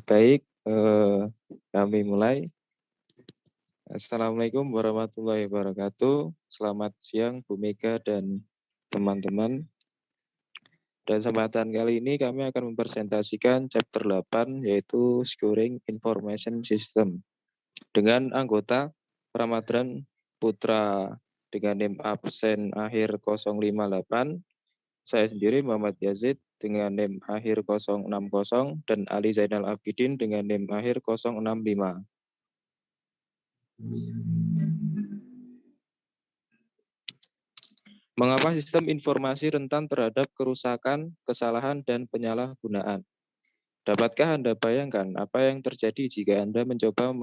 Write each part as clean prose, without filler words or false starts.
Baik, kami mulai. Assalamualaikum warahmatullahi wabarakatuh. Selamat siang Bu Mega dan teman-teman. Dan kesempatan kali ini kami akan mempresentasikan chapter 8 yaitu Scoring Information System dengan anggota Ramadhan Putra dengan NIM absen akhir 058. Saya sendiri Muhammad Yazid dengan NIM akhir 060 dan Ali Zainal Abidin dengan NIM akhir 065. Mengapa sistem informasi rentan terhadap kerusakan, kesalahan, dan penyalahgunaan? Dapatkah Anda bayangkan apa yang terjadi jika Anda mencoba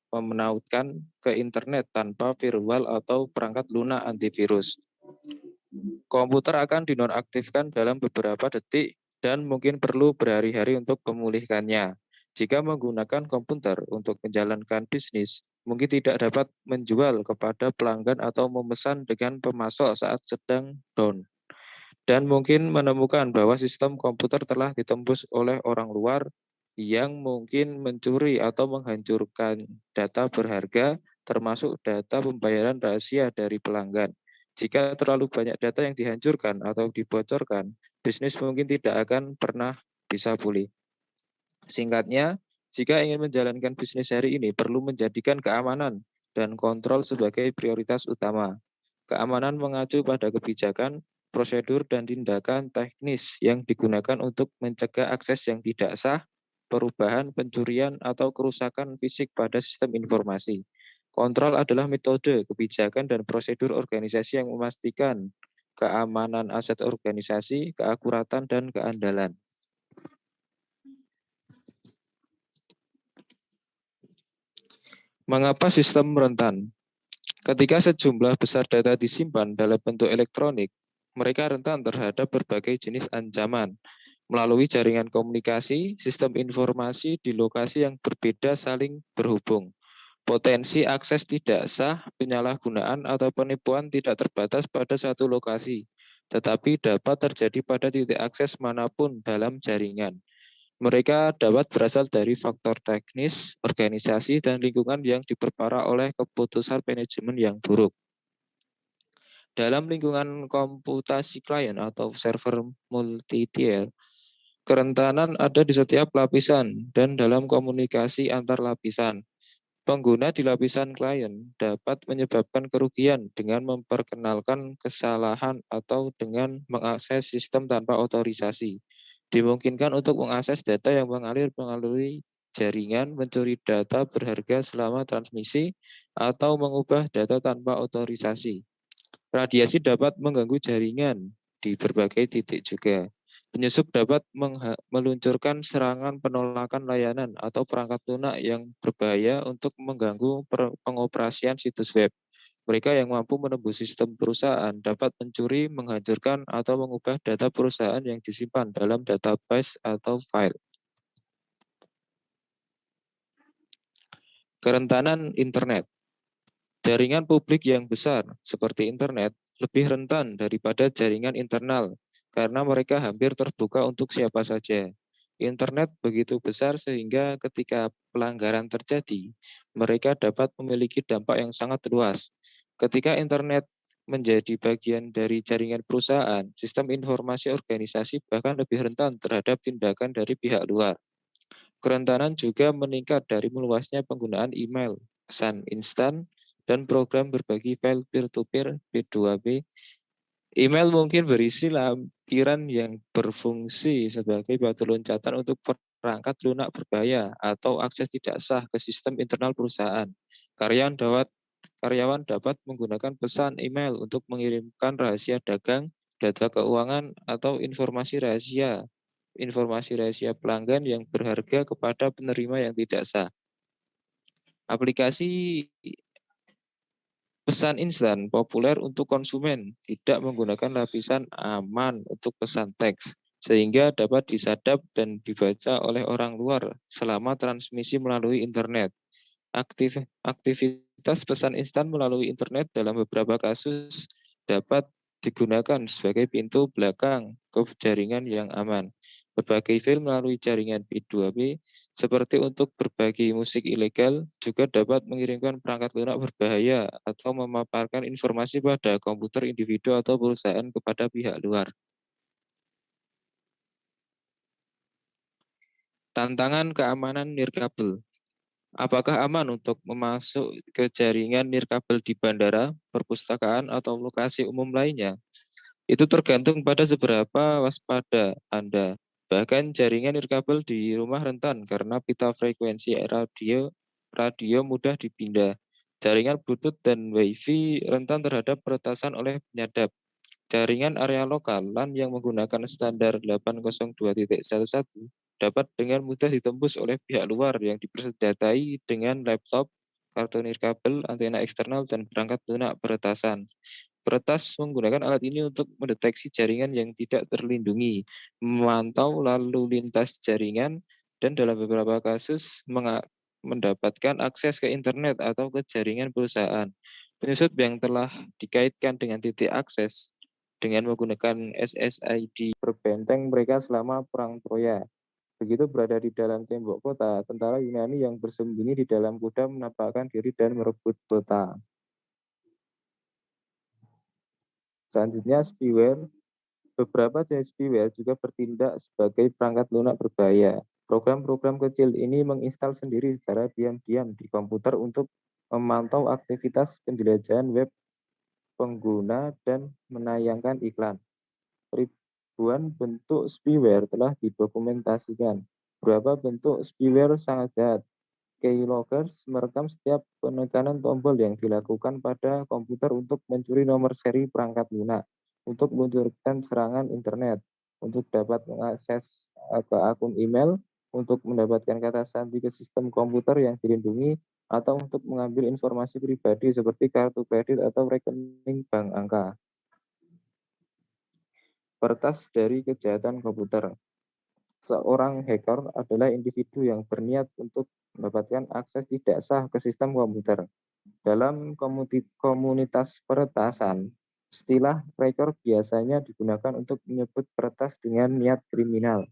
memenautkan ke internet tanpa firewall atau perangkat lunak antivirus? Komputer akan dinonaktifkan dalam beberapa detik dan mungkin perlu berhari-hari untuk memulihkannya. Jika menggunakan komputer untuk menjalankan bisnis, mungkin tidak dapat menjual kepada pelanggan atau memesan dengan pemasok saat sedang down. Dan mungkin menemukan bahwa sistem komputer telah ditembus oleh orang luar yang mungkin mencuri atau menghancurkan data berharga, termasuk data pembayaran rahasia dari pelanggan. Jika terlalu banyak data yang dihancurkan atau dibocorkan, bisnis mungkin tidak akan pernah bisa pulih. Singkatnya, jika ingin menjalankan bisnis hari ini, perlu menjadikan keamanan dan kontrol sebagai prioritas utama. Keamanan mengacu pada kebijakan, prosedur, dan tindakan teknis yang digunakan untuk mencegah akses yang tidak sah, perubahan, pencurian, atau kerusakan fisik pada sistem informasi. Kontrol adalah metode, kebijakan, dan prosedur organisasi yang memastikan keamanan aset organisasi, keakuratan, dan keandalan. Mengapa sistem rentan? Ketika sejumlah besar data disimpan dalam bentuk elektronik, mereka rentan terhadap berbagai jenis ancaman. Melalui jaringan komunikasi, sistem informasi di lokasi yang berbeda saling berhubung. Potensi akses tidak sah, penyalahgunaan, atau penipuan tidak terbatas pada satu lokasi, tetapi dapat terjadi pada titik akses manapun dalam jaringan. Mereka dapat berasal dari faktor teknis, organisasi, dan lingkungan yang diperparah oleh keputusan manajemen yang buruk. Dalam lingkungan komputasi klien atau server multi-tier, kerentanan ada di setiap lapisan dan dalam komunikasi antar lapisan. Pengguna di lapisan klien dapat menyebabkan kerugian dengan memperkenalkan kesalahan atau dengan mengakses sistem tanpa otorisasi. Dimungkinkan untuk mengakses data yang mengalir melalui jaringan, mencuri data berharga selama transmisi, atau mengubah data tanpa otorisasi. Radiasi dapat mengganggu jaringan di berbagai titik juga. Penyusup dapat meluncurkan serangan penolakan layanan atau perangkat lunak yang berbahaya untuk mengganggu pengoperasian situs web. Mereka yang mampu menembus sistem perusahaan dapat mencuri, menghancurkan, atau mengubah data perusahaan yang disimpan dalam database atau file. Kerentanan internet. Jaringan publik yang besar, seperti internet, lebih rentan daripada jaringan internal, karena mereka hampir terbuka untuk siapa saja. Internet begitu besar sehingga ketika pelanggaran terjadi, mereka dapat memiliki dampak yang sangat luas. Ketika internet menjadi bagian dari jaringan perusahaan, sistem informasi organisasi bahkan lebih rentan terhadap tindakan dari pihak luar. Kerentanan juga meningkat dari meluasnya penggunaan email, pesan instan, dan program berbagi file peer-to-peer P2P. Email mungkin berisi lampiran yang berfungsi sebagai batu loncatan untuk perangkat lunak berbahaya atau akses tidak sah ke sistem internal perusahaan. Karyawan dapat menggunakan pesan email untuk mengirimkan rahasia dagang, data keuangan, atau informasi rahasia pelanggan yang berharga kepada penerima yang tidak sah. Aplikasi pesan instan populer untuk konsumen, tidak menggunakan lapisan aman untuk pesan teks, sehingga dapat disadap dan dibaca oleh orang luar selama transmisi melalui internet. Aktivitas pesan instan melalui internet dalam beberapa kasus dapat digunakan sebagai pintu belakang ke jaringan yang aman. Berbagai file melalui jaringan P2P seperti untuk berbagi musik ilegal juga dapat mengirimkan perangkat lunak berbahaya atau memaparkan informasi pada komputer individu atau perusahaan kepada pihak luar. Tantangan keamanan nirkabel. Apakah aman untuk memasuk ke jaringan nirkabel di bandara, perpustakaan, atau lokasi umum lainnya? Itu tergantung pada seberapa waspada Anda. Bahkan jaringan nirkabel di rumah rentan karena pita frekuensi radio radio mudah dipindah. Jaringan Bluetooth dan Wi-Fi rentan terhadap peretasan oleh penyadap. Jaringan area lokal LAN yang menggunakan standar 802.11 dapat dengan mudah ditembus oleh pihak luar yang dipersenjatai dengan laptop, kartu nirkabel, antena eksternal, dan perangkat lunak peretasan. Peretas menggunakan alat ini untuk mendeteksi jaringan yang tidak terlindungi, memantau lalu lintas jaringan, dan dalam beberapa kasus mendapatkan akses ke internet atau ke jaringan perusahaan. Penyusup yang telah dikaitkan dengan titik akses dengan menggunakan SSID berbenteng mereka selama Perang Troya. Begitu berada di dalam tembok kota, tentara Yunani yang bersembunyi di dalam kuda menampakkan diri dan merebut kota. Selanjutnya, spyware. Beberapa jenis spyware juga bertindak sebagai perangkat lunak berbahaya. Program-program kecil ini menginstal sendiri secara diam-diam di komputer untuk memantau aktivitas penjelajahan web pengguna dan menayangkan iklan. Ribuan bentuk spyware telah didokumentasikan. Beberapa bentuk spyware sangat jahat. Keyloggers merekam setiap penekanan tombol yang dilakukan pada komputer untuk mencuri nomor seri perangkat lunak, untuk meluncurkan serangan internet, untuk dapat mengakses ke akun email, untuk mendapatkan kata sandi ke sistem komputer yang dilindungi, atau untuk mengambil informasi pribadi seperti kartu kredit atau rekening bank angka. Peretas dari kejahatan komputer. Seorang hacker adalah individu yang berniat untuk mendapatkan akses tidak sah ke sistem komputer. Dalam komunitas peretasan, istilah cracker biasanya digunakan untuk menyebut peretas dengan niat kriminal.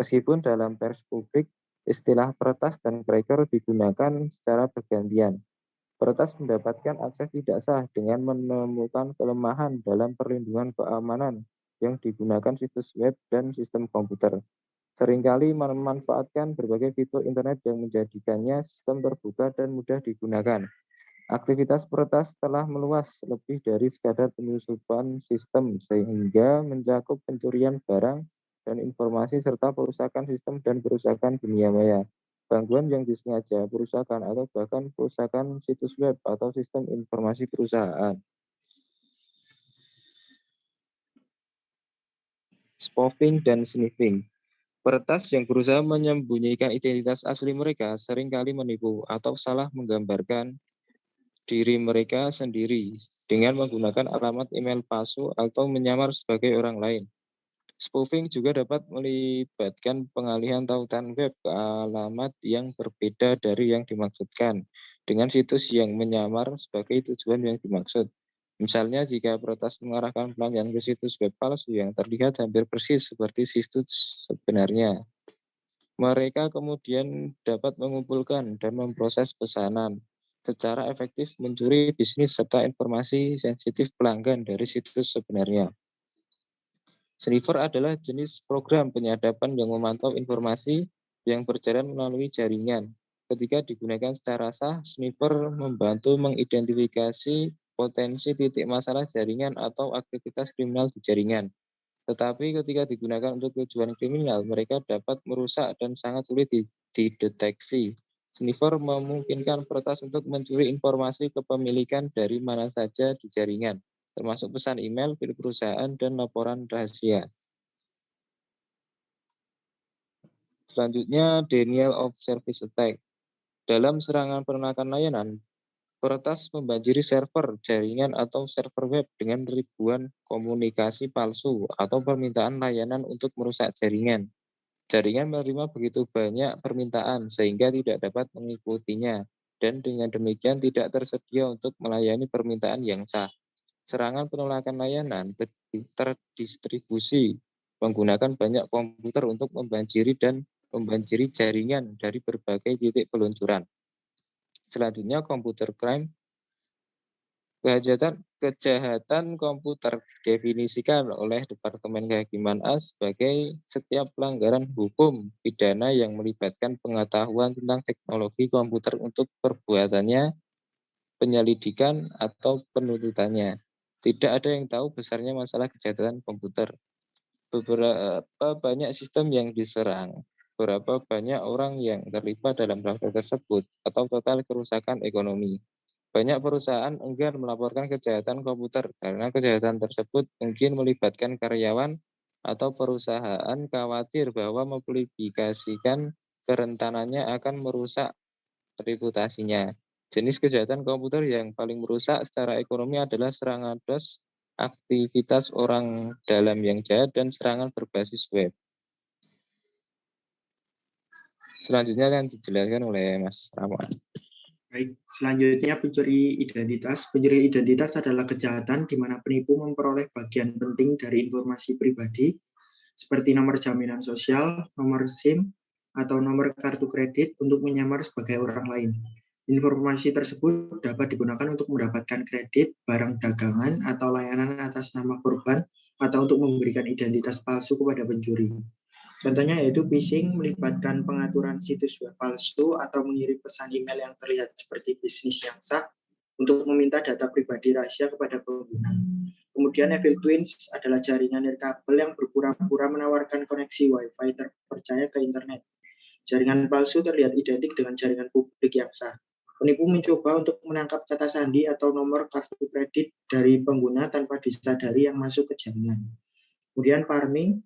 Meskipun dalam pers publik, istilah peretas dan cracker digunakan secara bergantian. Peretas mendapatkan akses tidak sah dengan menemukan kelemahan dalam perlindungan keamanan yang digunakan situs web dan sistem komputer. Seringkali memanfaatkan berbagai fitur internet yang menjadikannya sistem terbuka dan mudah digunakan. Aktivitas peretas telah meluas lebih dari sekadar penyusupan sistem sehingga mencakup pencurian barang dan informasi serta perusakan sistem dan perusakan dunia maya. Gangguan yang disengaja, perusakan atau bahkan perusakan situs web atau sistem informasi perusahaan. Spoofing dan sniffing. Peretas yang berusaha menyembunyikan identitas asli mereka seringkali menipu atau salah menggambarkan diri mereka sendiri dengan menggunakan alamat email palsu atau menyamar sebagai orang lain. Spoofing juga dapat melibatkan pengalihan tautan web ke alamat yang berbeda dari yang dimaksudkan dengan situs yang menyamar sebagai tujuan yang dimaksud. Misalnya jika peretas mengarahkan pelanggan ke situs web palsu yang terlihat hampir persis seperti situs sebenarnya. Mereka kemudian dapat mengumpulkan dan memproses pesanan secara efektif, mencuri bisnis serta informasi sensitif pelanggan dari situs sebenarnya. Sniffer adalah jenis program penyadapan yang memantau informasi yang berjalan melalui jaringan. Ketika digunakan secara sah, sniffer membantu mengidentifikasi potensi titik masalah jaringan atau aktivitas kriminal di jaringan. Tetapi ketika digunakan untuk tujuan kriminal, mereka dapat merusak dan sangat sulit dideteksi. Sniffer memungkinkan peretas untuk mencuri informasi kepemilikan dari mana saja di jaringan, termasuk pesan email, pil perusahaan, dan laporan rahasia. Selanjutnya, denial of service attack. Dalam serangan penolakan layanan, peretas membanjiri server, jaringan, atau server web dengan ribuan komunikasi palsu atau permintaan layanan untuk merusak jaringan. Jaringan menerima begitu banyak permintaan sehingga tidak dapat mengikutinya, dan dengan demikian tidak tersedia untuk melayani permintaan yang sah. Serangan penolakan layanan terdistribusi menggunakan banyak komputer untuk membanjiri jaringan dari berbagai titik peluncuran. Selanjutnya, computer crime. Kejahatan komputer didefinisikan oleh Departemen Kehakiman A sebagai setiap pelanggaran hukum pidana yang melibatkan pengetahuan tentang teknologi komputer untuk perbuatannya, penyelidikan, atau penuntutannya. Tidak ada yang tahu besarnya masalah kejahatan komputer. Beberapa banyak sistem yang diserang, berapa banyak orang yang terlibat dalam praktek tersebut, atau total kerusakan ekonomi. Banyak perusahaan enggan melaporkan kejahatan komputer karena kejahatan tersebut mungkin melibatkan karyawan atau perusahaan khawatir bahwa mempublikasikan kerentanannya akan merusak reputasinya. Jenis kejahatan komputer yang paling merusak secara ekonomi adalah serangan DOS, aktivitas orang dalam yang jahat, dan serangan berbasis web. Selanjutnya akan dijelaskan oleh Mas Rahman. Baik, selanjutnya pencuri identitas. Pencuri identitas adalah kejahatan di mana penipu memperoleh bagian penting dari informasi pribadi seperti nomor jaminan sosial, nomor SIM, atau nomor kartu kredit untuk menyamar sebagai orang lain. Informasi tersebut dapat digunakan untuk mendapatkan kredit, barang dagangan, atau layanan atas nama korban, atau untuk memberikan identitas palsu kepada pencuri. Contohnya yaitu phishing, melibatkan pengaturan situs web palsu atau mengirim pesan email yang terlihat seperti bisnis yang sah untuk meminta data pribadi rahasia kepada pengguna. Kemudian Evil Twins adalah jaringan nirkabel yang berpura-pura menawarkan koneksi Wi-Fi terpercaya ke internet. Jaringan palsu terlihat identik dengan jaringan publik yang sah. Penipu mencoba untuk menangkap kata sandi atau nomor kartu kredit dari pengguna tanpa disadari yang masuk ke jaringan. Kemudian farming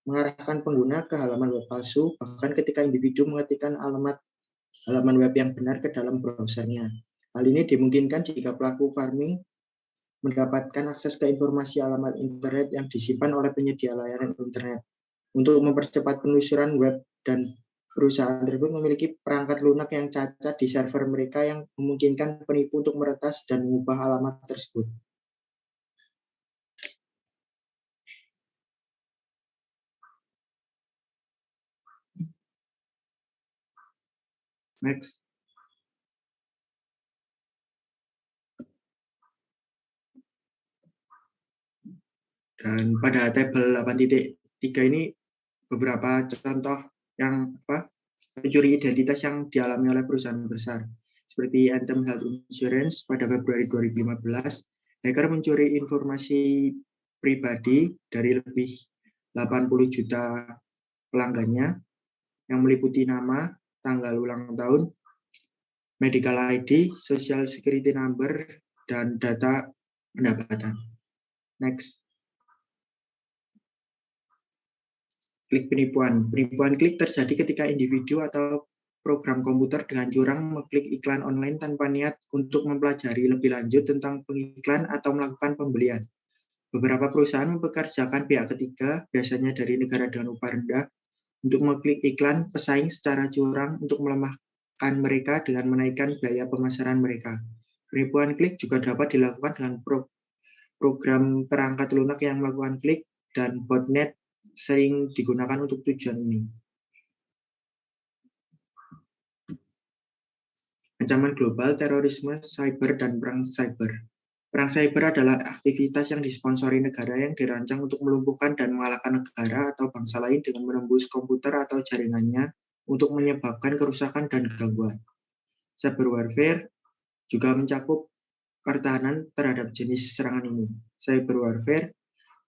mengarahkan pengguna ke halaman web palsu, bahkan ketika individu mengetikkan alamat halaman web yang benar ke dalam browsernya. Hal ini dimungkinkan jika pelaku farming mendapatkan akses ke informasi alamat internet yang disimpan oleh penyedia layanan internet. Untuk mempercepat penelusuran web dan perusahaan tersebut memiliki perangkat lunak yang cacat di server mereka yang memungkinkan penipu untuk meretas dan mengubah alamat tersebut. Next. Dan pada tabel 8.3 ini beberapa contoh yang pencuri identitas yang dialami oleh perusahaan besar. Seperti Anthem Health Insurance pada Februari 2015, hacker mencuri informasi pribadi dari lebih 80 juta pelanggannya yang meliputi nama, tanggal ulang tahun, medical ID, social security number, dan data pendapatan. Next. Klik penipuan. Penipuan klik terjadi ketika individu atau program komputer dengan curang mengklik iklan online tanpa niat untuk mempelajari lebih lanjut tentang pengiklan atau melakukan pembelian. Beberapa perusahaan mempekerjakan pihak ketiga, biasanya dari negara dengan upah rendah, untuk mengklik iklan pesaing secara curang untuk melemahkan mereka dengan menaikkan biaya pemasaran mereka. Penipuan klik juga dapat dilakukan dengan program perangkat lunak yang melakukan klik, dan botnet sering digunakan untuk tujuan ini. Ancaman global, terorisme, cyber, dan perang cyber. Perang cyber adalah aktivitas yang disponsori negara yang dirancang untuk melumpuhkan dan mengalahkan negara atau bangsa lain dengan menembus komputer atau jaringannya untuk menyebabkan kerusakan dan gangguan. Cyber warfare juga mencakup pertahanan terhadap jenis serangan ini. Cyber warfare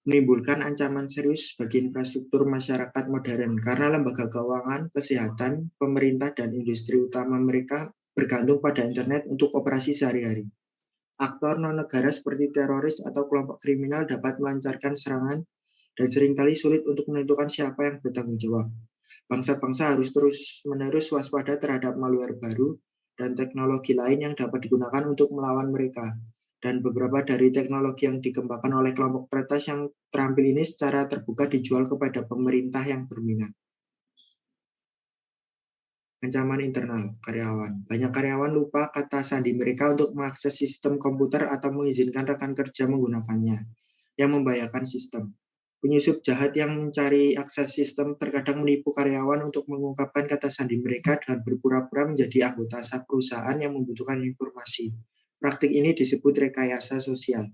menimbulkan ancaman serius bagi infrastruktur masyarakat modern karena lembaga keuangan, kesehatan, pemerintah, dan industri utama mereka bergantung pada internet untuk operasi sehari-hari. Aktor non-negara seperti teroris atau kelompok kriminal dapat melancarkan serangan dan seringkali sulit untuk menentukan siapa yang bertanggung jawab. Bangsa-bangsa harus terus-menerus waspada terhadap malware baru dan teknologi lain yang dapat digunakan untuk melawan mereka. Dan beberapa dari teknologi yang dikembangkan oleh kelompok peretas yang terampil ini secara terbuka dijual kepada pemerintah yang berminat. Ancaman internal karyawan. Banyak karyawan lupa kata sandi mereka untuk mengakses sistem komputer atau mengizinkan rekan kerja menggunakannya, yang membahayakan sistem. Penyusup jahat yang mencari akses sistem terkadang menipu karyawan untuk mengungkapkan kata sandi mereka dengan berpura-pura menjadi anggota sah perusahaan yang membutuhkan informasi. Praktik ini disebut rekayasa sosial.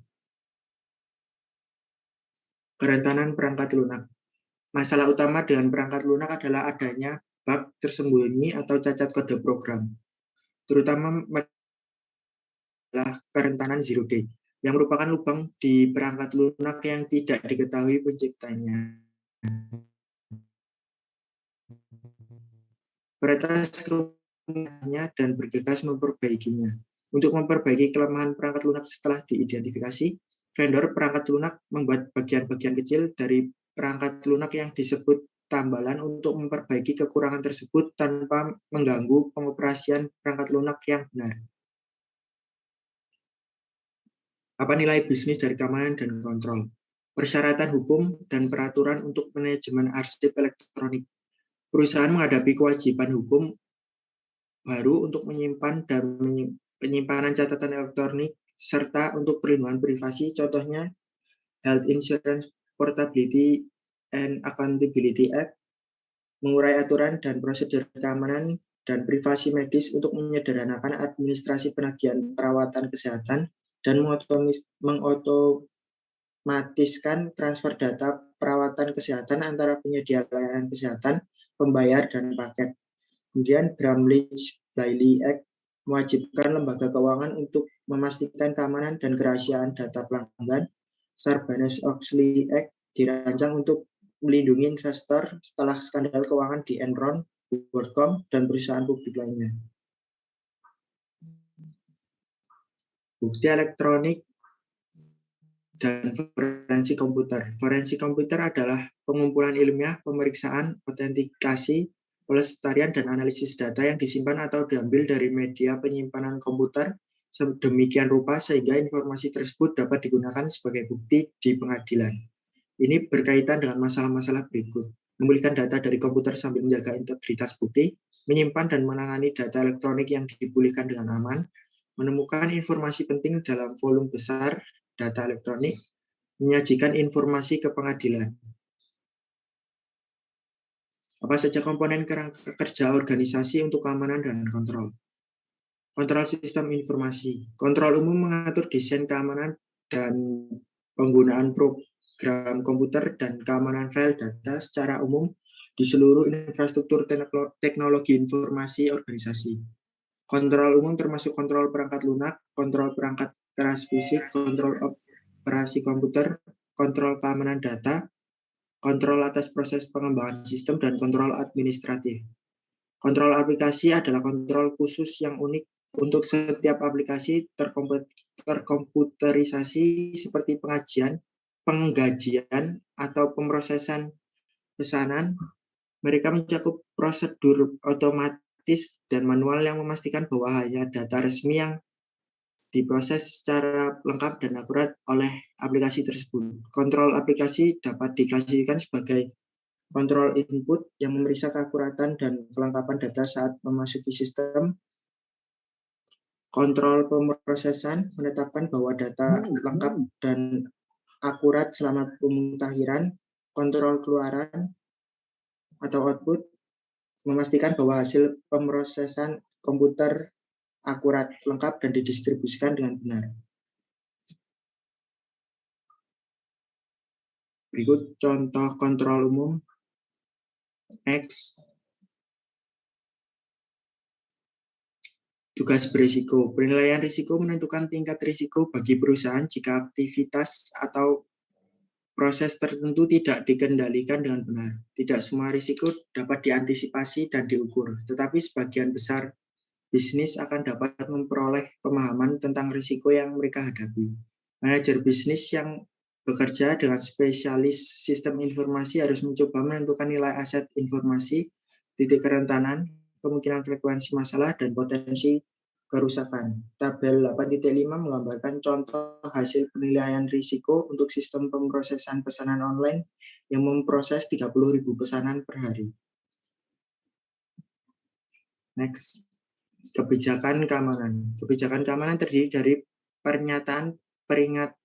Kerentanan perangkat lunak. Masalah utama dengan perangkat lunak adalah adanya bug tersembunyi atau cacat kode program, terutama adalah kerentanan zero day, yang merupakan lubang di perangkat lunak yang tidak diketahui penciptanya. Peretas kelemahannya dan bergegas memperbaikinya. Untuk memperbaiki kelemahan perangkat lunak setelah diidentifikasi, vendor perangkat lunak membuat bagian-bagian kecil dari perangkat lunak yang disebut tambalan untuk memperbaiki kekurangan tersebut tanpa mengganggu pengoperasian perangkat lunak yang benar. Apa nilai bisnis dari keamanan dan kontrol? Persyaratan hukum dan peraturan untuk manajemen arsip elektronik. Perusahaan menghadapi kewajiban hukum baru untuk menyimpan dan penyimpanan catatan elektronik serta untuk perlindungan privasi, contohnya Health Insurance Portability and Accountability Act, mengurai aturan dan prosedur keamanan dan privasi medis untuk menyederhanakan administrasi penagihan perawatan kesehatan dan mengotomatiskan transfer data perawatan kesehatan antara penyedia layanan kesehatan, pembayar, dan paket. Kemudian Bramley-Bliley Act mewajibkan lembaga keuangan untuk memastikan keamanan dan kerahasiaan data pelanggan. Sarbanes-Oxley Act dirancang untuk melindungi investor setelah skandal keuangan di Enron, WorldCom, dan perusahaan publik lainnya. Bukti elektronik dan forensik komputer. Forensik komputer adalah pengumpulan ilmiah, pemeriksaan, autentikasi, pelestarian, dan analisis data yang disimpan atau diambil dari media penyimpanan komputer sedemikian rupa sehingga informasi tersebut dapat digunakan sebagai bukti di pengadilan. Ini berkaitan dengan masalah-masalah berikut. Memulihkan data dari komputer sambil menjaga integritas bukti, menyimpan dan menangani data elektronik yang dipulihkan dengan aman, menemukan informasi penting dalam volume besar data elektronik, menyajikan informasi ke pengadilan. Apa saja komponen kerangka kerja organisasi untuk keamanan dan kontrol? Kontrol sistem informasi. Kontrol umum mengatur desain keamanan dan penggunaan program komputer dan keamanan file data secara umum di seluruh infrastruktur teknologi informasi organisasi. Kontrol umum termasuk kontrol perangkat lunak, kontrol perangkat keras fisik, kontrol operasi komputer, kontrol keamanan data, kontrol atas proses pengembangan sistem, dan kontrol administratif. Kontrol aplikasi adalah kontrol khusus yang unik untuk setiap aplikasi terkomputerisasi seperti penggajian, atau pemrosesan pesanan. Mereka mencakup prosedur otomatis dan manual yang memastikan bahwa hanya data resmi yang diproses secara lengkap dan akurat oleh aplikasi tersebut. Kontrol aplikasi dapat diklasifikasikan sebagai kontrol input yang memeriksa keakuratan dan kelengkapan data saat memasuki sistem. Kontrol pemrosesan menetapkan bahwa data lengkap dan akurat selama pemutakhiran. Kontrol keluaran atau output memastikan bahwa hasil pemrosesan komputer akurat, lengkap, dan didistribusikan dengan benar. Berikut contoh kontrol umum. Next. Tugas berisiko. Penilaian risiko menentukan tingkat risiko bagi perusahaan jika aktivitas atau proses tertentu tidak dikendalikan dengan benar. Tidak semua risiko dapat diantisipasi dan diukur, tetapi sebagian besar bisnis akan dapat memperoleh pemahaman tentang risiko yang mereka hadapi. Manajer bisnis yang bekerja dengan spesialis sistem informasi harus mencoba menentukan nilai aset informasi, titik kerentanan, kemungkinan frekuensi masalah, dan potensi kerusakan. Tabel 8.5 menggambarkan contoh hasil penilaian risiko untuk sistem pemrosesan pesanan online yang memproses 30.000 pesanan per hari. Next. Kebijakan keamanan. Kebijakan keamanan terdiri dari pernyataan peringkat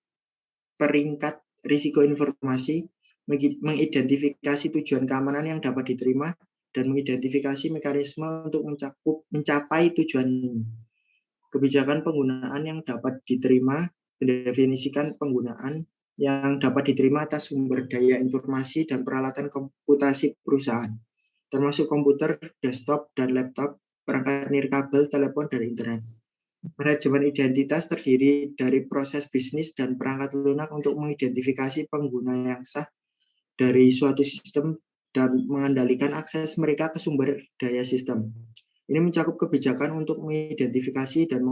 risiko informasi, mengidentifikasi tujuan keamanan yang dapat diterima, dan mengidentifikasi mekanisme untuk mencapai tujuan ini. Kebijakan penggunaan yang dapat diterima mendefinisikan penggunaan yang dapat diterima atas sumber daya informasi dan peralatan komputasi perusahaan, termasuk komputer, desktop, dan laptop, perangkat nirkabel, telepon, dan internet. Manajemen identitas terdiri dari proses bisnis dan perangkat lunak untuk mengidentifikasi pengguna yang sah dari suatu sistem dan mengendalikan akses mereka ke sumber daya sistem. Ini mencakup kebijakan untuk mengidentifikasi dan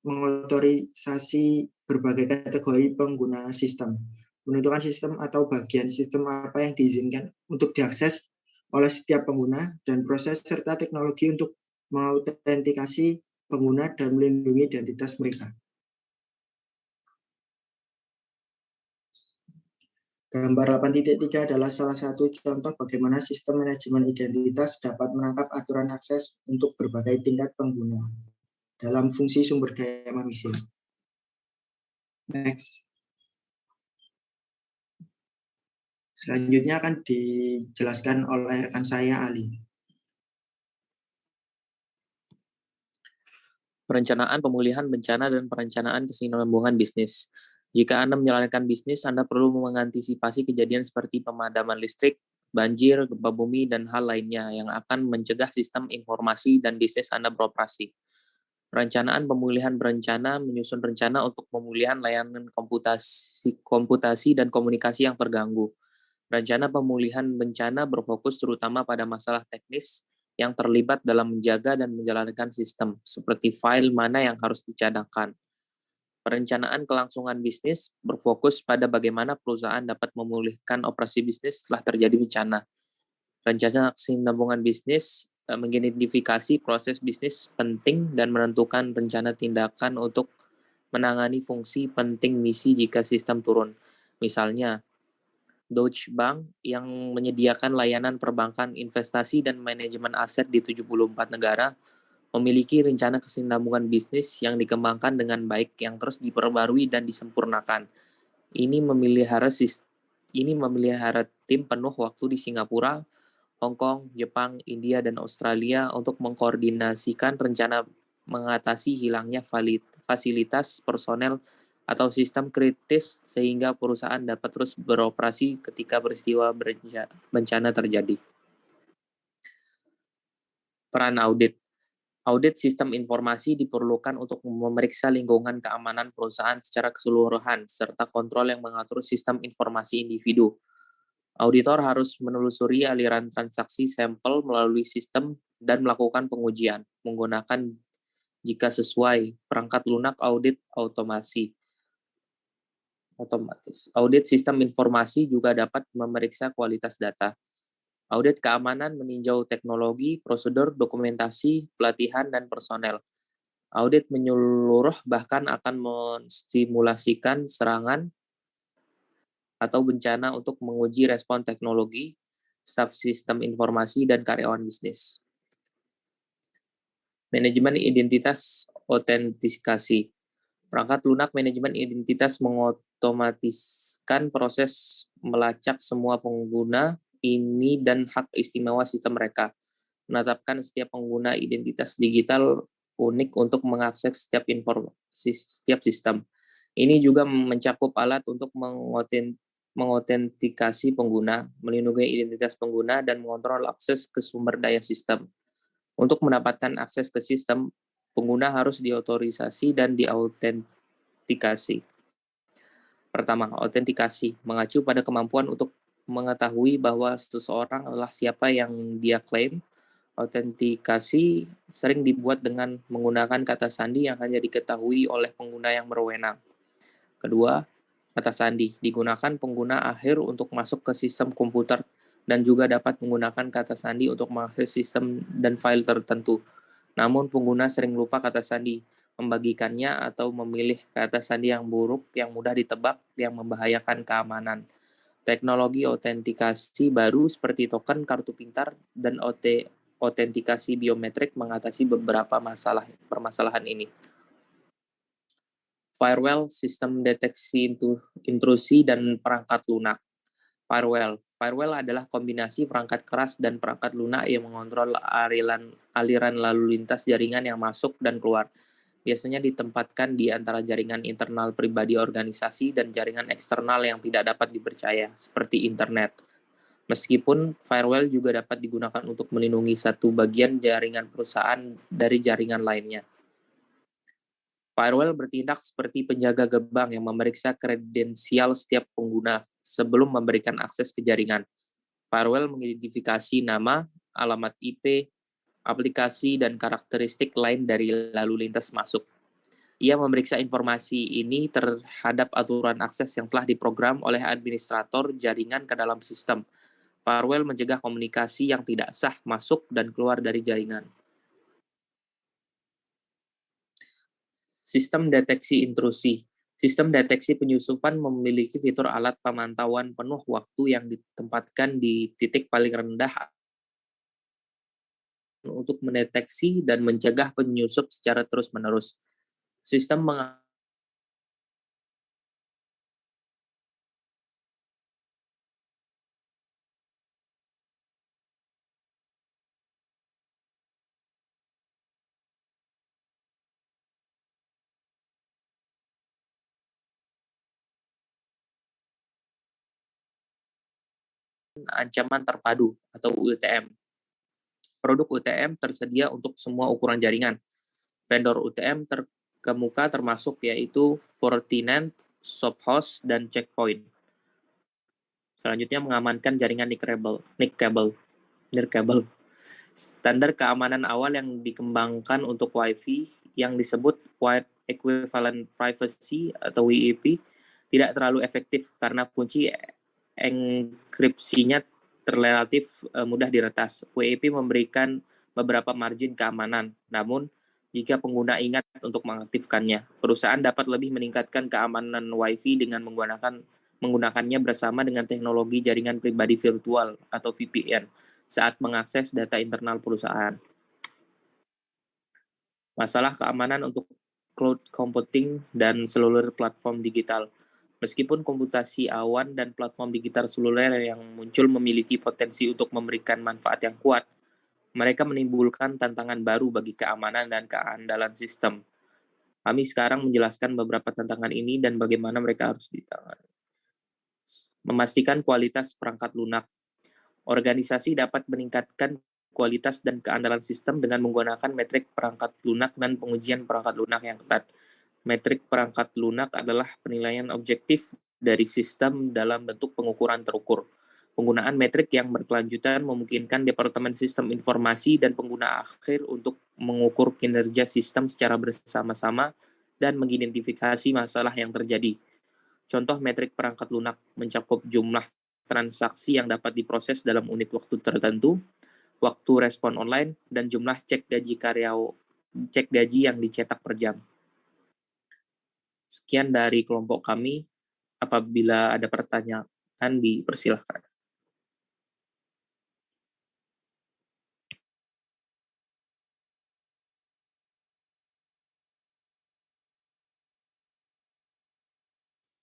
mengotorisasi berbagai kategori pengguna sistem, menentukan sistem atau bagian sistem apa yang diizinkan untuk diakses oleh setiap pengguna, dan proses serta teknologi untuk mengautentikasi pengguna dan melindungi identitas mereka. Gambar 8.3 adalah salah satu contoh bagaimana sistem manajemen identitas dapat menangkap aturan akses untuk berbagai tingkat pengguna dalam fungsi sumber daya manusia. Next. Selanjutnya akan dijelaskan oleh rekan saya, Ali. Perencanaan pemulihan bencana dan perencanaan kesinambungan bisnis. Jika Anda menjalankan bisnis, Anda perlu mengantisipasi kejadian seperti pemadaman listrik, banjir, gempa bumi, dan hal lainnya yang akan mencegah sistem informasi dan bisnis Anda beroperasi. Perencanaan pemulihan berencana menyusun rencana untuk pemulihan layanan komputasi dan komunikasi yang terganggu. Rencana pemulihan bencana berfokus terutama pada masalah teknis yang terlibat dalam menjaga dan menjalankan sistem, seperti file mana yang harus dicadangkan. Perencanaan kelangsungan bisnis berfokus pada bagaimana perusahaan dapat memulihkan operasi bisnis setelah terjadi bencana. Rencana kesinambungan bisnis mengidentifikasi proses bisnis penting dan menentukan rencana tindakan untuk menangani fungsi penting misi jika sistem turun. Misalnya, Deutsche Bank yang menyediakan layanan perbankan, investasi, dan manajemen aset di 74 negara memiliki rencana kesinambungan bisnis yang dikembangkan dengan baik yang terus diperbarui dan disempurnakan. Ini memelihara tim penuh waktu di Singapura, Hong Kong, Jepang, India, dan Australia untuk mengkoordinasikan rencana mengatasi hilangnya fasilitas personel atau sistem kritis sehingga perusahaan dapat terus beroperasi ketika peristiwa bencana terjadi. Peran audit. Audit sistem informasi diperlukan untuk memeriksa lingkungan keamanan perusahaan secara keseluruhan, serta kontrol yang mengatur sistem informasi individu. Auditor harus menelusuri aliran transaksi sampel melalui sistem dan melakukan pengujian, menggunakan jika sesuai perangkat lunak audit otomatis. Audit sistem informasi juga dapat memeriksa kualitas data. Audit keamanan meninjau teknologi, prosedur, dokumentasi, pelatihan, dan personel. Audit menyeluruh bahkan akan menstimulasikan serangan atau bencana untuk menguji respon teknologi, staf sistem informasi, dan karyawan bisnis. Manajemen identitas autentikasi. Perangkat lunak manajemen identitas mengotomatiskan proses melacak semua pengguna ini dan hak istimewa sistem mereka. Menetapkan setiap pengguna identitas digital unik untuk mengakses setiap sistem. Ini juga mencakup alat untuk mengotentikasi pengguna, melindungi identitas pengguna, dan mengontrol akses ke sumber daya sistem. Untuk mendapatkan akses ke sistem, pengguna harus diotorisasi dan diautentikasi. Pertama, autentikasi mengacu pada kemampuan untuk mengetahui bahwa seseorang adalah siapa yang dia klaim. Autentikasi sering dibuat dengan menggunakan kata sandi yang hanya diketahui oleh pengguna yang berwenang. Kedua, kata sandi digunakan pengguna akhir untuk masuk ke sistem komputer dan juga dapat menggunakan kata sandi untuk mengakses sistem dan file tertentu. Namun pengguna sering lupa kata sandi, membagikannya atau memilih kata sandi yang buruk, yang mudah ditebak, yang membahayakan keamanan. Teknologi autentikasi baru seperti token, kartu pintar, dan autentikasi biometrik mengatasi beberapa permasalahan ini. Firewall, sistem deteksi intrusi, dan perangkat lunak. Firewall adalah kombinasi perangkat keras dan perangkat lunak yang mengontrol aliran lalu lintas jaringan yang masuk dan keluar. Biasanya ditempatkan di antara jaringan internal pribadi organisasi dan jaringan eksternal yang tidak dapat dipercaya, seperti internet. Meskipun firewall juga dapat digunakan untuk melindungi satu bagian jaringan perusahaan dari jaringan lainnya. Firewall bertindak seperti penjaga gerbang yang memeriksa kredensial setiap pengguna sebelum memberikan akses ke jaringan. Firewall mengidentifikasi nama, alamat IP, aplikasi, dan karakteristik lain dari lalu lintas masuk. Ia memeriksa informasi ini terhadap aturan akses yang telah diprogram oleh administrator jaringan ke dalam sistem. Firewall mencegah komunikasi yang tidak sah masuk dan keluar dari jaringan. Sistem deteksi intrusi. Sistem deteksi penyusupan memiliki fitur alat pemantauan penuh waktu yang ditempatkan di titik paling rendah untuk mendeteksi dan mencegah penyusup secara terus-menerus. Sistem ancaman terpadu atau UTM. Produk UTM tersedia untuk semua ukuran jaringan. Vendor UTM terkemuka termasuk yaitu Fortinet, Sophos, dan Checkpoint. Selanjutnya mengamankan jaringan nirkabel. Standar keamanan awal yang dikembangkan untuk Wi-Fi yang disebut Wide Equivalent Privacy atau WEP tidak terlalu efektif karena kunci enkripsinya relatif mudah diretas. WEP memberikan beberapa margin keamanan, namun jika pengguna ingat untuk mengaktifkannya, perusahaan dapat lebih meningkatkan keamanan Wi-Fi dengan menggunakannya bersama dengan teknologi jaringan pribadi virtual atau VPN saat mengakses data internal perusahaan. Masalah keamanan untuk cloud computing dan seluler platform digital. Meskipun komputasi awan dan platform digital seluler yang muncul memiliki potensi untuk memberikan manfaat yang kuat, mereka menimbulkan tantangan baru bagi keamanan dan keandalan sistem. Kami sekarang menjelaskan beberapa tantangan ini dan bagaimana mereka harus ditangani. Memastikan kualitas perangkat lunak. Organisasi dapat meningkatkan kualitas dan keandalan sistem dengan menggunakan metrik perangkat lunak dan pengujian perangkat lunak yang ketat. Metrik perangkat lunak adalah penilaian objektif dari sistem dalam bentuk pengukuran terukur. Penggunaan metrik yang berkelanjutan memungkinkan Departemen Sistem Informasi dan pengguna akhir untuk mengukur kinerja sistem secara bersama-sama dan mengidentifikasi masalah yang terjadi. Contoh metrik perangkat lunak mencakup jumlah transaksi yang dapat diproses dalam unit waktu tertentu, waktu respon online, dan jumlah cek gaji yang dicetak per jam. Sekian dari kelompok kami. Apabila ada pertanyaan, dipersilahkan.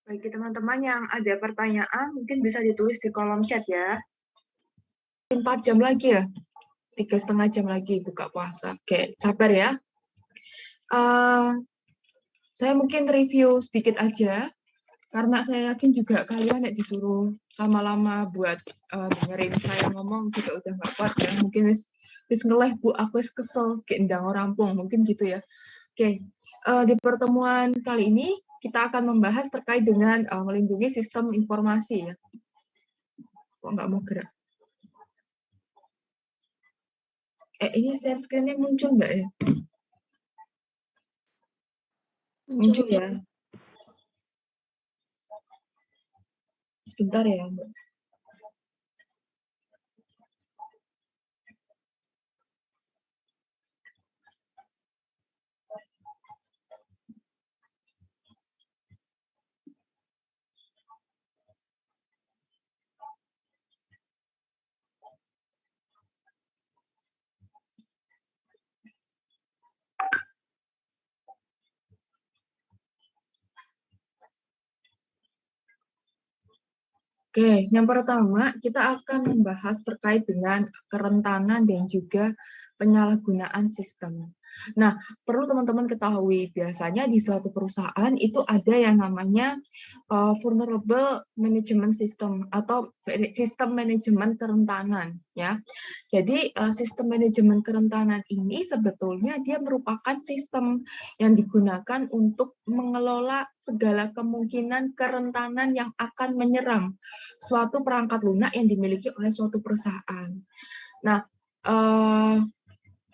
Bagi teman-teman yang ada pertanyaan, mungkin bisa ditulis di kolom chat ya. 4 jam lagi ya? 3,5 jam lagi buka puasa. Oke, sabar ya. Saya mungkin review sedikit aja, karena saya yakin juga kalian disuruh lama-lama buat dengerin saya ngomong juga udah nggak kuat ya. Mungkin wis ngeleh bu, aku wis kesel, kayak ndang rampung, mungkin gitu ya. Oke, di pertemuan kali ini kita akan membahas terkait dengan melindungi sistem informasi ya. Kok nggak mau gerak? Ini share screen-nya muncul nggak ya? Muncul ya. Sebentar ya, Mbak. Oke, yang pertama kita akan membahas terkait dengan kerentanan dan juga penyalahgunaan sistem. Nah, perlu teman-teman ketahui, biasanya di suatu perusahaan itu ada yang namanya vulnerable management system atau sistem manajemen kerentanan, ya. Jadi sistem manajemen kerentanan ini sebetulnya dia merupakan sistem yang digunakan untuk mengelola segala kemungkinan kerentanan yang akan menyerang suatu perangkat lunak yang dimiliki oleh suatu perusahaan. Nah,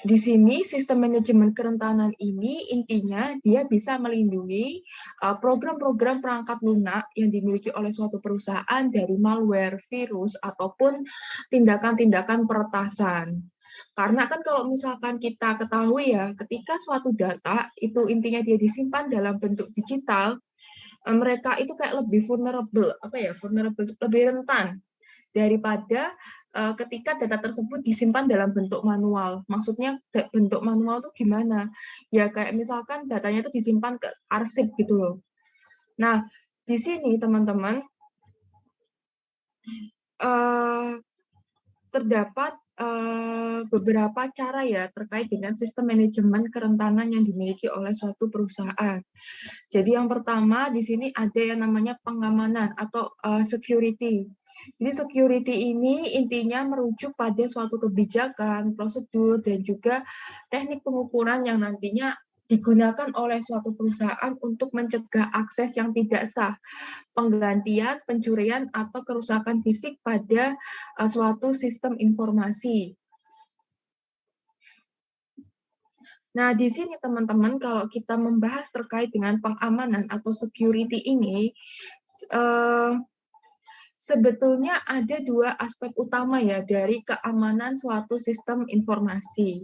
di sini sistem manajemen kerentanan ini intinya dia bisa melindungi program-program perangkat lunak yang dimiliki oleh suatu perusahaan dari malware, virus, ataupun tindakan-tindakan peretasan. Karena kan kalau misalkan kita ketahui ya, ketika suatu data itu intinya dia disimpan dalam bentuk digital, mereka itu kayak lebih vulnerable, lebih rentan daripada ketika data tersebut disimpan dalam bentuk manual. Maksudnya bentuk manual itu gimana? Ya kayak misalkan datanya itu disimpan ke arsip gitu loh. Nah, di sini teman-teman terdapat beberapa cara ya terkait dengan sistem manajemen kerentanan yang dimiliki oleh suatu perusahaan. Jadi yang pertama di sini ada yang namanya pengamanan atau security. Jadi security ini intinya merujuk pada suatu kebijakan, prosedur, dan juga teknik pengukuran yang nantinya digunakan oleh suatu perusahaan untuk mencegah akses yang tidak sah, penggantian, pencurian, atau kerusakan fisik pada suatu sistem informasi. Nah, di sini teman-teman, kalau kita membahas terkait dengan pengamanan atau security ini, sebetulnya ada dua aspek utama ya dari keamanan suatu sistem informasi.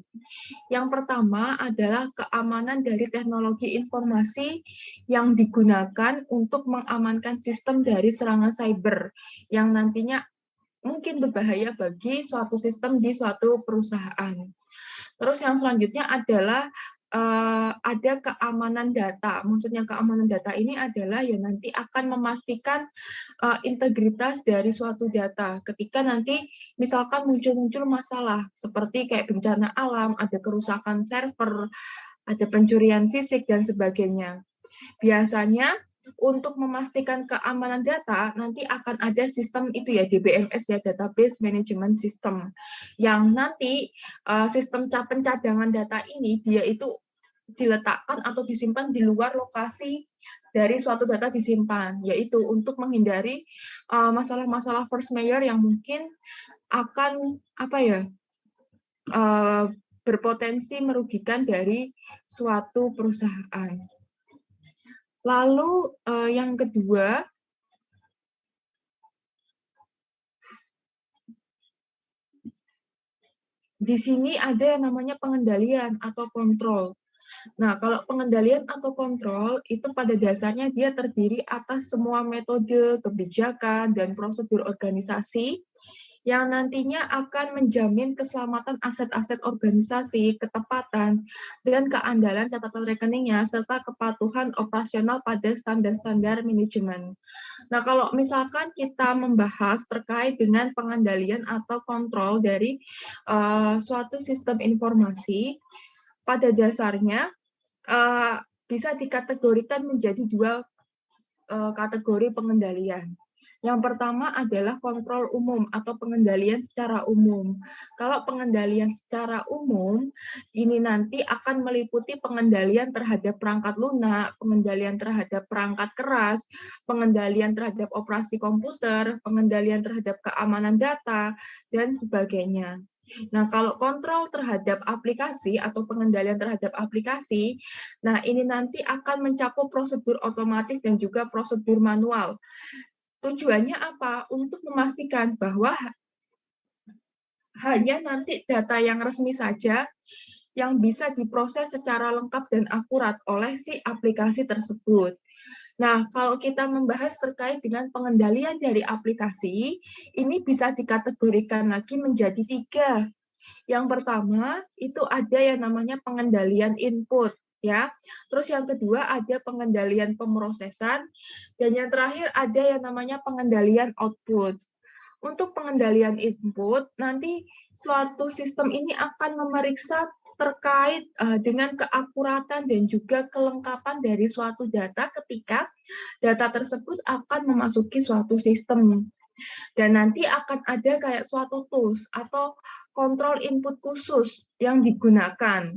Yang pertama adalah keamanan dari teknologi informasi yang digunakan untuk mengamankan sistem dari serangan cyber yang nantinya mungkin berbahaya bagi suatu sistem di suatu perusahaan. Terus yang selanjutnya adalah ada keamanan data. Maksudnya keamanan data ini adalah yang nanti akan memastikan integritas dari suatu data. Ketika nanti misalkan muncul masalah seperti kayak bencana alam, ada kerusakan server, ada pencurian fisik dan sebagainya. Biasanya untuk memastikan keamanan data, nanti akan ada sistem itu ya, DBMS ya, Database Management System, yang nanti sistem pencadangan data ini, dia itu diletakkan atau disimpan di luar lokasi dari suatu data disimpan, yaitu untuk menghindari masalah-masalah force majeure yang mungkin akan berpotensi merugikan dari suatu perusahaan. Lalu yang kedua, di sini ada yang namanya pengendalian atau kontrol. Nah, kalau pengendalian atau kontrol itu pada dasarnya dia terdiri atas semua metode, kebijakan, dan prosedur organisasi yang nantinya akan menjamin keselamatan aset-aset organisasi, ketepatan, dan keandalan catatan rekeningnya, serta kepatuhan operasional pada standar-standar manajemen. Nah, kalau misalkan kita membahas terkait dengan pengendalian atau kontrol dari suatu sistem informasi, pada dasarnya bisa dikategorikan menjadi dua kategori pengendalian. Yang pertama adalah kontrol umum atau pengendalian secara umum. Kalau pengendalian secara umum, ini nanti akan meliputi pengendalian terhadap perangkat lunak, pengendalian terhadap perangkat keras, pengendalian terhadap operasi komputer, pengendalian terhadap keamanan data, dan sebagainya. Nah, kalau kontrol terhadap aplikasi atau pengendalian terhadap aplikasi, nah ini nanti akan mencakup prosedur otomatis dan juga prosedur manual. Tujuannya apa? Untuk memastikan bahwa hanya nanti data yang resmi saja yang bisa diproses secara lengkap dan akurat oleh si aplikasi tersebut. Nah, kalau kita membahas terkait dengan pengendalian dari aplikasi, ini bisa dikategorikan lagi menjadi 3. Yang pertama, itu ada yang namanya pengendalian input, ya. Terus yang kedua ada pengendalian pemrosesan, dan yang terakhir ada yang namanya pengendalian output. Untuk pengendalian input, nanti suatu sistem ini akan memeriksa terkait dengan keakuratan dan juga kelengkapan dari suatu data ketika data tersebut akan memasuki suatu sistem. Dan nanti akan ada kayak suatu tools atau kontrol input khusus yang digunakan.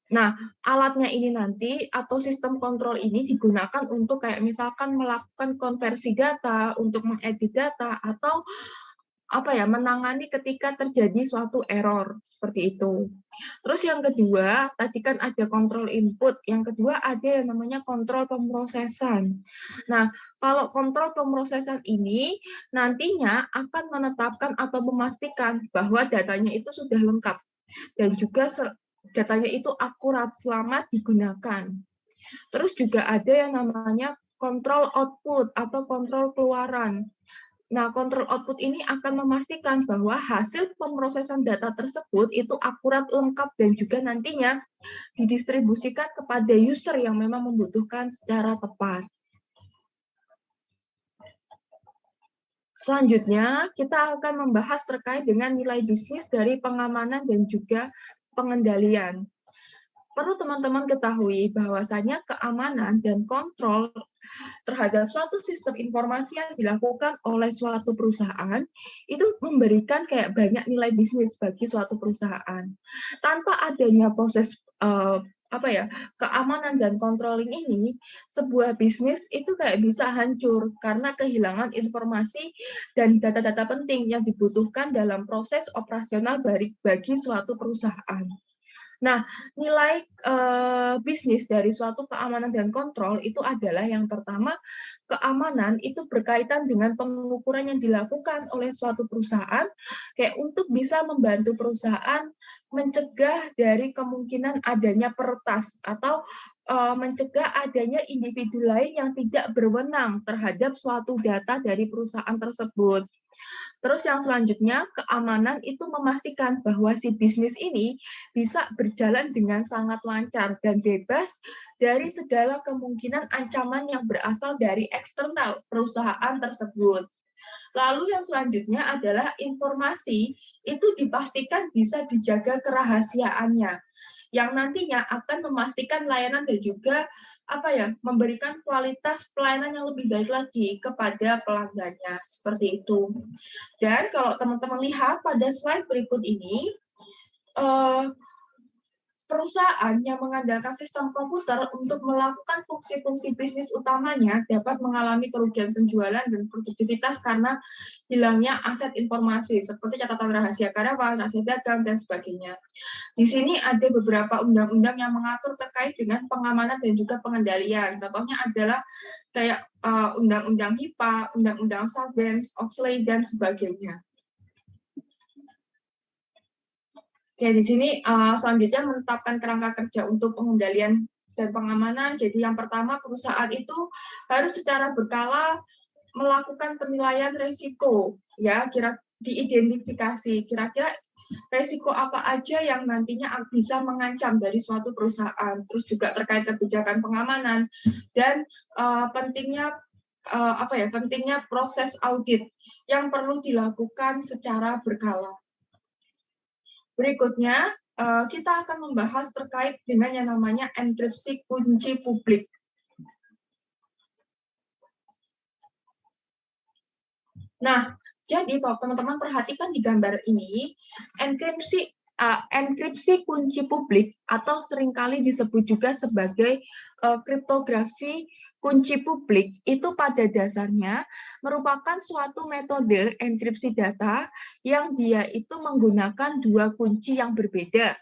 Nah, alatnya ini nanti atau sistem kontrol ini digunakan untuk kayak misalkan melakukan konversi data, untuk mengedit data, atau menangani ketika terjadi suatu error seperti itu. Terus yang kedua, tadi kan ada kontrol input, yang kedua ada yang namanya kontrol pemrosesan. Nah, kalau kontrol pemrosesan ini nantinya akan menetapkan atau memastikan bahwa datanya itu sudah lengkap dan juga datanya itu akurat selama digunakan. Terus juga ada yang namanya kontrol output atau kontrol keluaran. Nah, kontrol output ini akan memastikan bahwa hasil pemrosesan data tersebut itu akurat, lengkap, dan juga nantinya didistribusikan kepada user yang memang membutuhkan secara tepat. Selanjutnya, kita akan membahas terkait dengan nilai bisnis dari pengamanan dan juga pengendalian. Perlu teman-teman ketahui bahwasanya keamanan dan kontrol terhadap suatu sistem informasi yang dilakukan oleh suatu perusahaan itu memberikan kayak banyak nilai bisnis bagi suatu perusahaan. Tanpa adanya proses keamanan dan controlling ini, sebuah bisnis itu kayak bisa hancur karena kehilangan informasi dan data-data penting yang dibutuhkan dalam proses operasional bagi suatu perusahaan. Nah, nilai bisnis dari suatu keamanan dan kontrol itu adalah yang pertama, keamanan itu berkaitan dengan pengukuran yang dilakukan oleh suatu perusahaan, kayak untuk bisa membantu perusahaan mencegah dari kemungkinan adanya peretas atau mencegah adanya individu lain yang tidak berwenang terhadap suatu data dari perusahaan tersebut. Terus yang selanjutnya, keamanan itu memastikan bahwa si bisnis ini bisa berjalan dengan sangat lancar dan bebas dari segala kemungkinan ancaman yang berasal dari eksternal perusahaan tersebut. Lalu yang selanjutnya adalah informasi itu dipastikan bisa dijaga kerahasiaannya, yang nantinya akan memastikan layanan dan juga memberikan kualitas pelayanan yang lebih baik lagi kepada pelanggannya, seperti itu. Dan kalau teman-teman lihat pada slide berikut ini, perusahaan yang mengandalkan sistem komputer untuk melakukan fungsi-fungsi bisnis utamanya dapat mengalami kerugian penjualan dan produktivitas karena hilangnya aset informasi seperti catatan rahasia karyawan, rahasia dagang, dan sebagainya. Di sini ada beberapa undang-undang yang mengatur terkait dengan pengamanan dan juga pengendalian. Contohnya adalah kayak undang-undang HIPAA, undang-undang Sarbanes-Oxley, dan sebagainya. Ya, di sini selanjutnya menetapkan kerangka kerja untuk pengendalian dan pengamanan. Jadi yang pertama, perusahaan itu harus secara berkala melakukan penilaian risiko, ya, diidentifikasi kira-kira risiko apa aja yang nantinya bisa mengancam dari suatu perusahaan. Terus juga terkait kebijakan pengamanan dan pentingnya proses audit yang perlu dilakukan secara berkala. Berikutnya, kita akan membahas terkait dengan yang namanya enkripsi kunci publik. Nah, jadi kalau teman-teman perhatikan di gambar ini, enkripsi kunci publik atau seringkali disebut juga sebagai kriptografi kunci publik itu pada dasarnya merupakan suatu metode enkripsi data yang dia itu menggunakan dua kunci yang berbeda.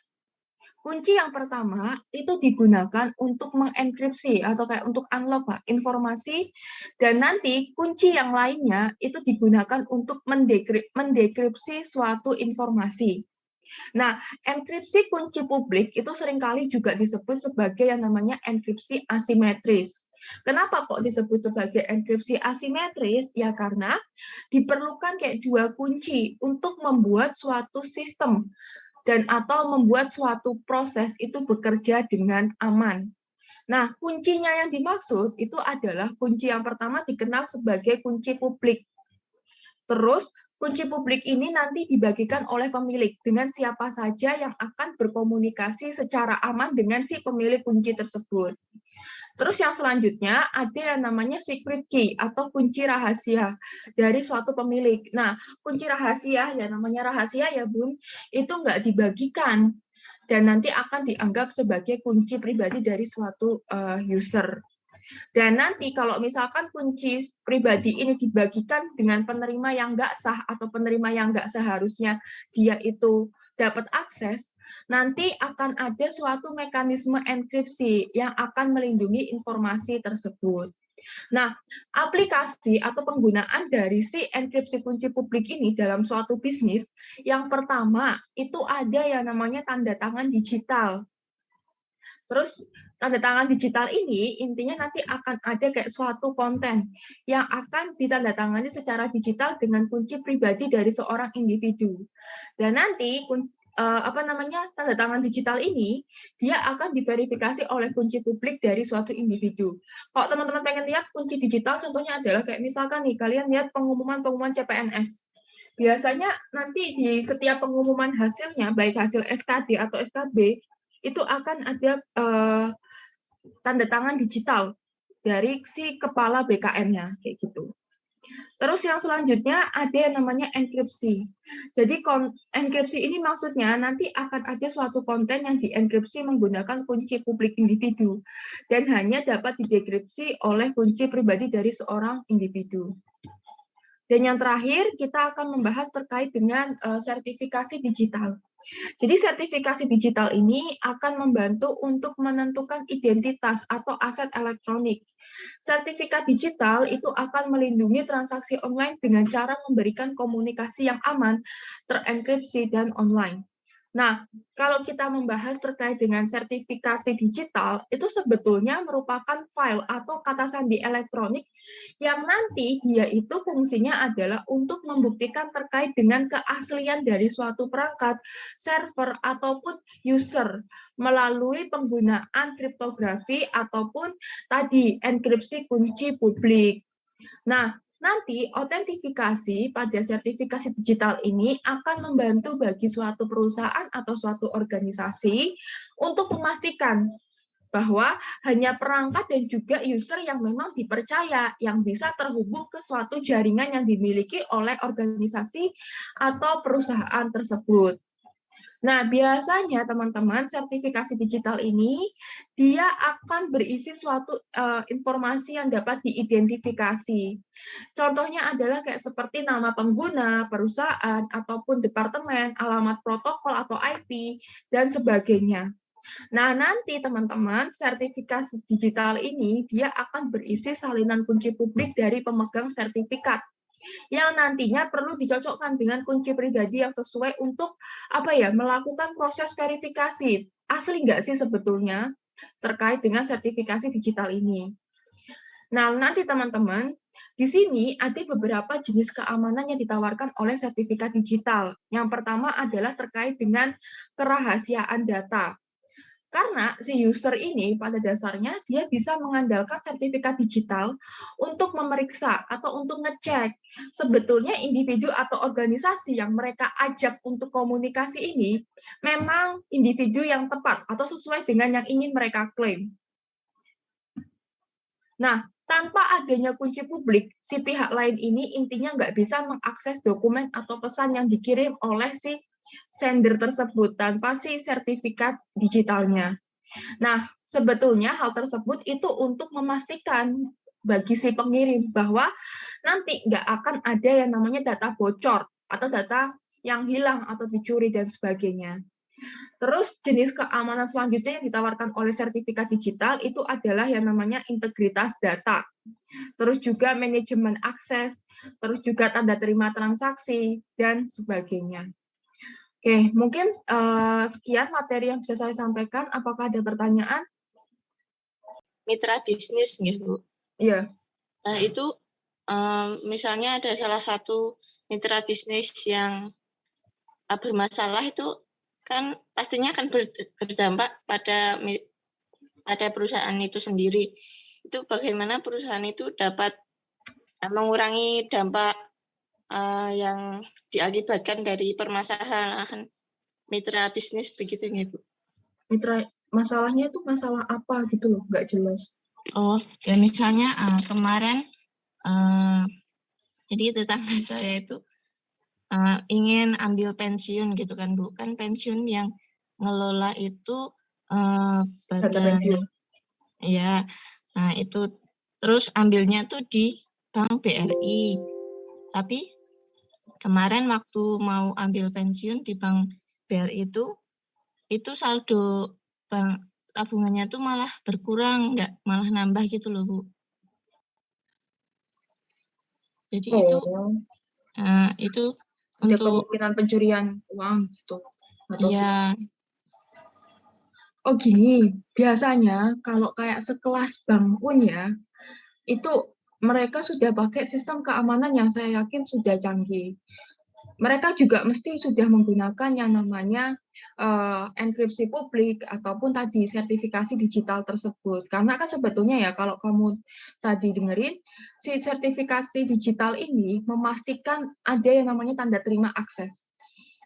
Kunci yang pertama itu digunakan untuk mengenkripsi atau kayak untuk unlock informasi, dan nanti kunci yang lainnya itu digunakan untuk mendekripsi suatu informasi. Nah, enkripsi kunci publik itu seringkali juga disebut sebagai yang namanya enkripsi asimetris. Kenapa kok disebut sebagai enkripsi asimetris? Ya karena diperlukan kayak dua kunci untuk membuat suatu sistem. dan atau membuat suatu proses itu bekerja dengan aman. Nah, kuncinya yang dimaksud itu adalah kunci yang pertama dikenal sebagai kunci publik. Terus, kunci publik ini nanti dibagikan oleh pemilik dengan siapa saja yang akan berkomunikasi secara aman dengan si pemilik kunci tersebut. Terus yang selanjutnya ada yang namanya secret key atau kunci rahasia dari suatu pemilik. Nah, kunci rahasia, ya namanya rahasia ya Bun, itu nggak dibagikan dan nanti akan dianggap sebagai kunci pribadi dari suatu user. Dan nanti kalau misalkan kunci pribadi ini dibagikan dengan penerima yang nggak sah atau penerima yang nggak seharusnya dia itu dapat akses, nanti akan ada suatu mekanisme enkripsi yang akan melindungi informasi tersebut. Nah, aplikasi atau penggunaan dari si enkripsi kunci publik ini dalam suatu bisnis, yang pertama itu ada yang namanya tanda tangan digital. Terus tanda tangan digital ini intinya nanti akan ada kayak suatu konten yang akan ditandatangani secara digital dengan kunci pribadi dari seorang individu. Dan nanti tanda tangan digital ini dia akan diverifikasi oleh kunci publik dari suatu individu. Kalau teman-teman pengen lihat kunci digital, contohnya adalah kayak misalkan nih kalian lihat pengumuman CPNS. Biasanya nanti di setiap pengumuman hasilnya, baik hasil SKD atau SKB, itu akan ada tanda tangan digital dari si kepala BKN-nya kayak gitu. Terus yang selanjutnya ada yang namanya enkripsi. Jadi enkripsi ini maksudnya nanti akan ada suatu konten yang dienkripsi menggunakan kunci publik individu dan hanya dapat didekripsi oleh kunci pribadi dari seorang individu. Dan yang terakhir kita akan membahas terkait dengan sertifikasi digital. Jadi sertifikasi digital ini akan membantu untuk menentukan identitas atau aset elektronik. Sertifikat digital itu akan melindungi transaksi online dengan cara memberikan komunikasi yang aman, terenkripsi, dan online. Nah, kalau kita membahas terkait dengan sertifikasi digital, itu sebetulnya merupakan file atau kata sandi elektronik yang nanti dia itu fungsinya adalah untuk membuktikan terkait dengan keaslian dari suatu perangkat, server, ataupun user melalui penggunaan kriptografi ataupun tadi enkripsi kunci publik. Nah, nanti autentifikasi pada sertifikasi digital ini akan membantu bagi suatu perusahaan atau suatu organisasi untuk memastikan bahwa hanya perangkat dan juga user yang memang dipercaya yang bisa terhubung ke suatu jaringan yang dimiliki oleh organisasi atau perusahaan tersebut. Nah, biasanya teman-teman sertifikasi digital ini dia akan berisi suatu informasi yang dapat diidentifikasi. Contohnya adalah kayak seperti nama pengguna, perusahaan, ataupun departemen, alamat protokol atau IP, dan sebagainya. Nah, nanti teman-teman, sertifikasi digital ini dia akan berisi salinan kunci publik dari pemegang sertifikat yang nantinya perlu dicocokkan dengan kunci pribadi yang sesuai untuk melakukan proses verifikasi. Asli nggak sih sebetulnya terkait dengan sertifikasi digital ini. Nah, nanti teman-teman, di sini ada beberapa jenis keamanan yang ditawarkan oleh sertifikat digital. Yang pertama adalah terkait dengan kerahasiaan data. Karena si user ini pada dasarnya dia bisa mengandalkan sertifikat digital untuk memeriksa atau untuk ngecek sebetulnya individu atau organisasi yang mereka ajak untuk komunikasi ini memang individu yang tepat atau sesuai dengan yang ingin mereka klaim. Nah, tanpa adanya kunci publik, si pihak lain ini intinya nggak bisa mengakses dokumen atau pesan yang dikirim oleh si sender tersebut tanpa si sertifikat digitalnya. Nah, sebetulnya hal tersebut itu untuk memastikan bagi si pengirim bahwa nanti nggak akan ada yang namanya data bocor atau data yang hilang atau dicuri dan sebagainya. Terus jenis keamanan selanjutnya yang ditawarkan oleh sertifikat digital itu adalah yang namanya integritas data. Terus juga manajemen akses, terus juga tanda terima transaksi, dan sebagainya. Oke, mungkin sekian materi yang bisa saya sampaikan. Apakah ada pertanyaan? Mitra bisnis, ya Bu. Iya. Nah, itu misalnya ada salah satu mitra bisnis yang bermasalah itu kan pastinya akan berdampak pada perusahaan itu sendiri. Itu bagaimana perusahaan itu dapat mengurangi dampak yang diakibatkan dari permasalahan mitra bisnis begitu nih, Bu. Mitra, masalahnya itu masalah apa gitu loh, nggak jelas. Oh, ya misalnya kemarin jadi tetangga saya itu ingin ambil pensiun gitu kan, Bu. Kan pensiun yang ngelola itu Dana badan, pensiun. ya. Nah, itu terus ambilnya tuh di Bank BRI. Tapi kemarin waktu mau ambil pensiun di Bank BRI itu saldo bank tabungannya tuh malah berkurang, nggak malah nambah gitu loh, Bu. Jadi itu Ada untuk kemungkinan pencurian uang gitu. Atau ya oh gini, biasanya kalau kayak sekelas bank pun ya, itu mereka sudah pakai sistem keamanan yang saya yakin sudah canggih. Mereka juga mesti sudah menggunakan yang namanya enkripsi publik ataupun tadi sertifikasi digital tersebut. Karena kan sebetulnya ya kalau kamu tadi dengerin, si sertifikasi digital ini memastikan ada yang namanya tanda terima akses.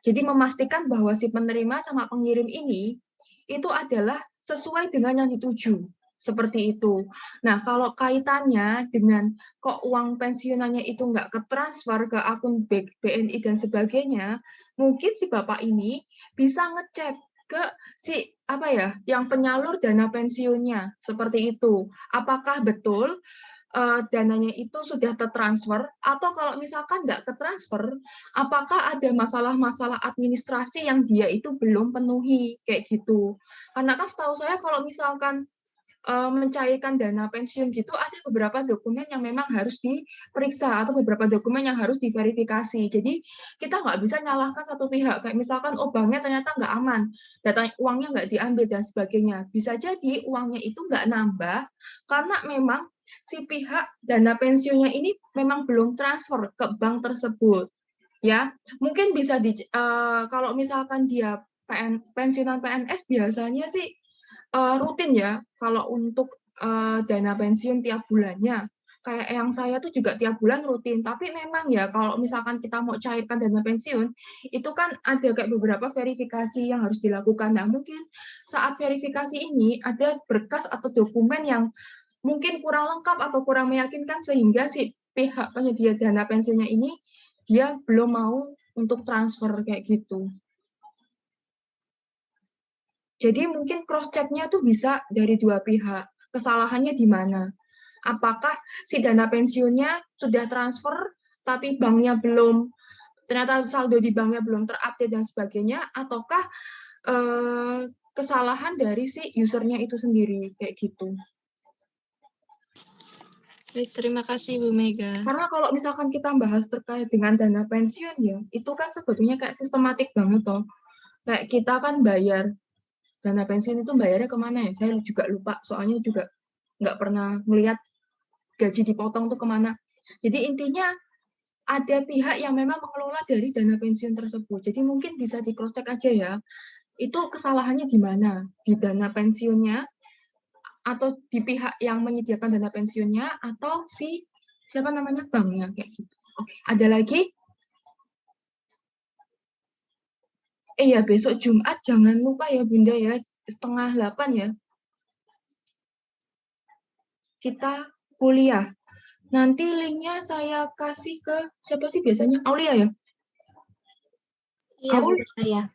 Jadi memastikan bahwa si penerima sama pengirim ini itu adalah sesuai dengan yang dituju. Seperti itu. Nah, kalau kaitannya dengan kok uang pensiunannya itu nggak ketransfer ke akun BNI dan sebagainya, mungkin si Bapak ini bisa ngecek ke si apa ya, yang penyalur dana pensiunnya seperti itu. Apakah betul dananya itu sudah tertransfer, atau kalau misalkan nggak ketransfer, apakah ada masalah-masalah administrasi yang dia itu belum penuhi, kayak gitu. Karena kan setahu saya kalau misalkan mencairkan dana pensiun gitu, ada beberapa dokumen yang memang harus diperiksa, atau beberapa dokumen yang harus diverifikasi. Jadi kita nggak bisa nyalahkan satu pihak, kayak misalkan oh banknya ternyata nggak aman, data uangnya nggak diambil dan sebagainya. Bisa jadi uangnya itu nggak nambah, karena memang si pihak dana pensiunnya ini memang belum transfer ke bank tersebut. Ya, mungkin bisa kalau misalkan dia pensiunan PNS biasanya sih rutin ya kalau untuk dana pensiun tiap bulannya. Kayak yang saya tuh juga tiap bulan rutin, tapi memang ya kalau misalkan kita mau cairkan dana pensiun, itu kan ada kayak beberapa verifikasi yang harus dilakukan. Nah, mungkin saat verifikasi ini ada berkas atau dokumen yang mungkin kurang lengkap atau kurang meyakinkan sehingga si pihak penyedia dana pensiunnya ini dia belum mau untuk transfer kayak gitu. Jadi mungkin cross-check-nya tuh bisa dari dua pihak. Kesalahannya di mana? Apakah si dana pensiunnya sudah transfer, tapi banknya belum, ternyata saldo di banknya belum terupdate dan sebagainya, ataukah kesalahan dari si usernya itu sendiri, kayak gitu. baik, terima kasih Bu Mega. Karena kalau misalkan kita bahas terkait dengan dana pensiun ya, itu kan sebetulnya kayak sistematik banget toh. Kayak kita kan bayar dana pensiun itu bayarnya kemana ya? Saya juga lupa, soalnya juga nggak pernah melihat gaji dipotong tuh kemana. Jadi intinya ada pihak yang memang mengelola dari dana pensiun tersebut. Jadi mungkin bisa di cross check aja ya. Itu kesalahannya di mana? Di dana pensiunnya, atau di pihak yang menyediakan dana pensiunnya, atau si siapa namanya banknya kayak gitu. Oke, ada lagi? Ya besok Jumat jangan lupa ya Bunda ya, 7:30 ya. Kita kuliah. Nanti linknya saya kasih ke siapa sih biasanya? Aulia ya? Iya, Aul? Bu, saya.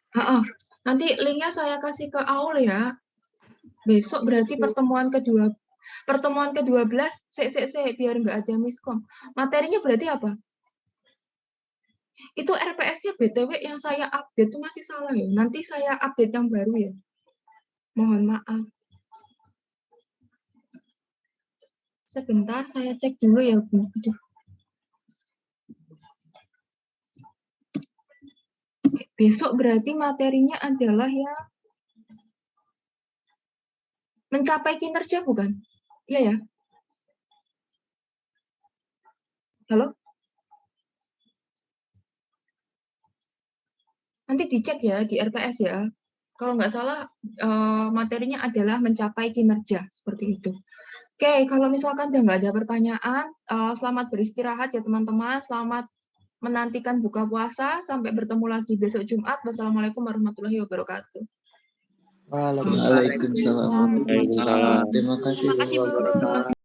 Nanti linknya saya kasih ke Aul ya. Besok berarti pertemuan ke-12, biar nggak ada miskom. Materinya berarti apa? Itu RPS-nya BTW yang saya update itu masih salah ya. Nanti saya update yang baru ya. Mohon maaf. Sebentar, saya cek dulu ya, Bu. Besok berarti materinya adalah ya mencapai kinerja, bukan? Iya ya? Halo? Nanti dicek ya di RPS ya. Kalau nggak salah materinya adalah mencapai kinerja seperti itu. Oke, kalau misalkan udah nggak ada pertanyaan, selamat beristirahat ya teman-teman. Selamat menantikan buka puasa. Sampai bertemu lagi besok Jumat. Wassalamualaikum warahmatullahi wabarakatuh. Waalaikumsalam. Waalaikumsalam. Terima kasih, Bu. Terima kasih, Bu.